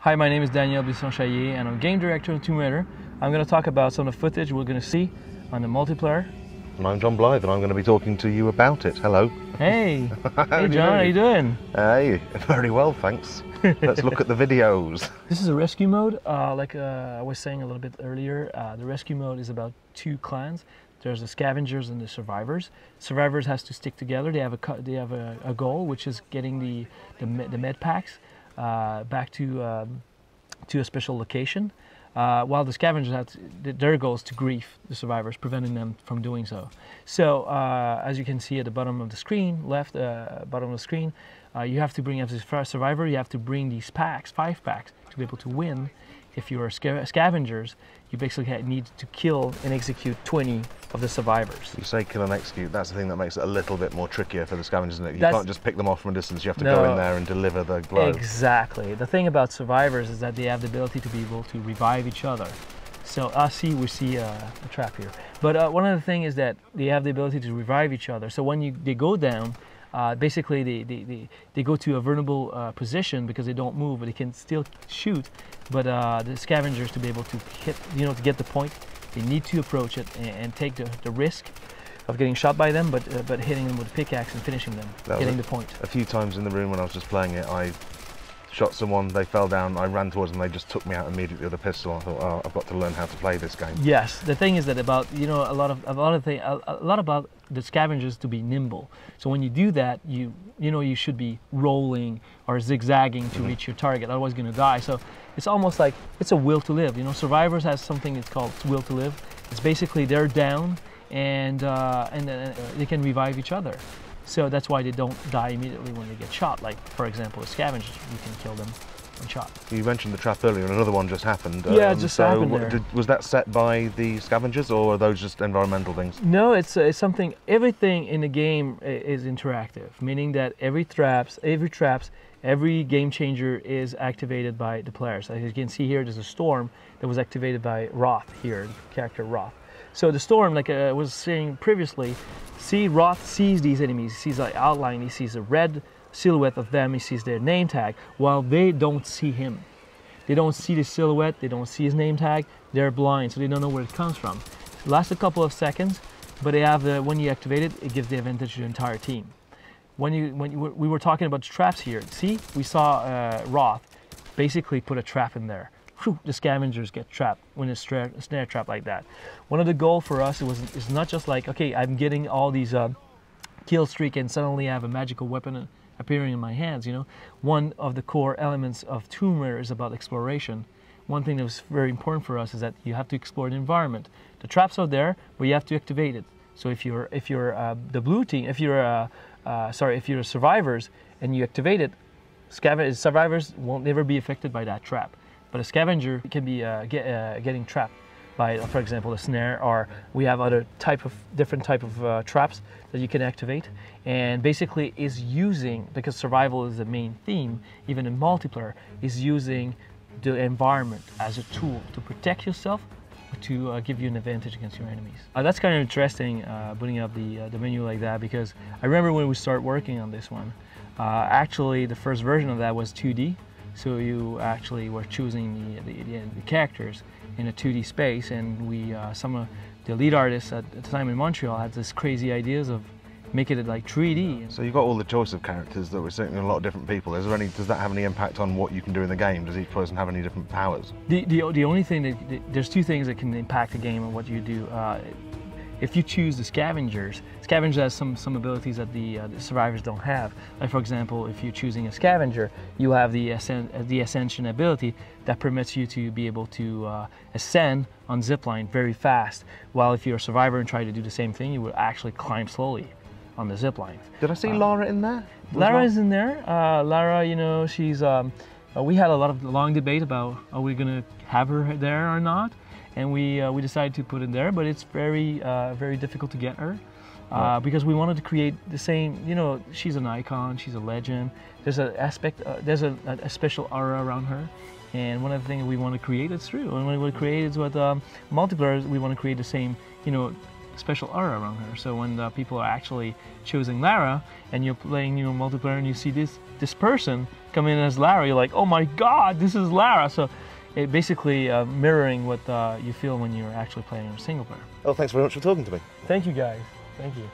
Hi, my name is Daniel Bisson-Chaillet and I'm game director of Tomb Raider. I'm going to talk about some of the footage we're going to see on the multiplayer. And I'm John Blythe and I'm going to be talking to you about it. Hello. Hey. Hey John, how you doing? Hey, very well, thanks. Let's look at the videos. This is a rescue mode. Like I was saying a little bit earlier, the rescue mode is about two clans. There's the scavengers and the survivors. Survivors has to stick together. They have a goal, which is getting the med packs back to a special location, while the scavengers have their goal is to grief the survivors, preventing them from doing so. So as you can see at the bottom of the screen, left bottom of the screen, you have to bring, as a survivor, you have to bring these packs, 5 packs, to be able to win. If you are scavengers, you basically need to kill and execute 20 of the survivors. You say kill and execute, that's the thing that makes it a little bit more trickier for the scavengers, isn't it? You can't just pick them off from a distance, you have to go in there and deliver the blow. Exactly. The thing about survivors is that they have the ability to be able to revive each other. So we see a trap here. But one of the things is that they have the ability to revive each other. So when they go down, basically they go to a vulnerable position because they don't move, but they can still shoot. But the scavengers, to be able to hit, to get the point, they need to approach it and take the risk of getting shot by them, but hitting them with a pickaxe and finishing them, getting the point. A few times in the room when I was just playing it, I shot someone, they fell down, I ran towards them, they just took me out immediately with a pistol. I thought, oh, I've got to learn how to play this game. Yes, the thing is that about a lot about the scavengers to be nimble. So when you do that, you should be rolling or zigzagging to reach your target. Otherwise, you're gonna die. So it's almost like it's a will to live. Survivors has something that's called will to live. It's basically they're down and they can revive each other. So that's why they don't die immediately when they get shot. Like, for example, the scavengers, you can kill them and shot. You mentioned the trap earlier, and another one just happened. Yeah, it just happened there. Was that set by the scavengers, or are those just environmental things? No, it's something. Everything in the game is interactive, meaning that every game changer is activated by the players. As you can see here, there's a storm that was activated by Roth here, the character Roth. So the storm, like I was saying previously, Roth sees these enemies, he sees the outline, he sees a red silhouette of them, he sees their name tag, while they don't see him. They don't see the silhouette, they don't see his name tag, they're blind, so they don't know where it comes from. It lasts a couple of seconds, but they have when you activate it, it gives the advantage to the entire team. We were talking about traps here, see, we saw Roth basically put a trap in there. The scavengers get trapped when it's a snare trap like that. One of the goals for us is not just like, okay, I'm getting all these kill streak and suddenly I have a magical weapon appearing in my hands. One of the core elements of Tomb Raider is about exploration. One thing that was very important for us is that you have to explore the environment. The traps are there, but you have to activate it. So if you're the blue team, if you're survivors and you activate it, survivors won't never be affected by that trap. But a scavenger can be getting trapped by, for example, a snare, or we have other different type of traps that you can activate. And basically is using, because survival is the main theme, even in multiplayer, is using the environment as a tool to protect yourself, to give you an advantage against your enemies. That's kind of interesting, putting up the menu like that, because I remember when we started working on this one, actually the first version of that was 2D. So you actually were choosing the characters in a 2D space, and some of the lead artists at the time in Montreal had this crazy ideas of making it like 3D. So you've got all the choice of characters that were sitting in a lot of different people. Does that have any impact on what you can do in the game? Does each person have any different powers? The only thing there's two things that can impact the game and what you do. If you choose the scavengers has some abilities that the survivors don't have. Like, for example, if you're choosing a scavenger, you have the ascension ability that permits you to be able to ascend on zipline very fast. While if you're a survivor and try to do the same thing, you will actually climb slowly on the zipline. Did I see Lara in there? Lara is in there. Lara, she's. We had a lot of long debate about are we gonna have her there or not. And we decided to put it there, but it's very difficult to get her because we wanted to create the same. She's an icon, she's a legend. There's an aspect, there's a special aura around her, and one of the things we want to create is true. And what we want to create is what multiplayer. We want to create the same, special aura around her. So when the people are actually choosing Lara and you're playing multiplayer and you see this person come in as Lara, you're like, oh my god, this is Lara. So it basically mirroring what you feel when you're actually playing single player. Well, thanks very much for talking to me. Thank you guys. Thank you.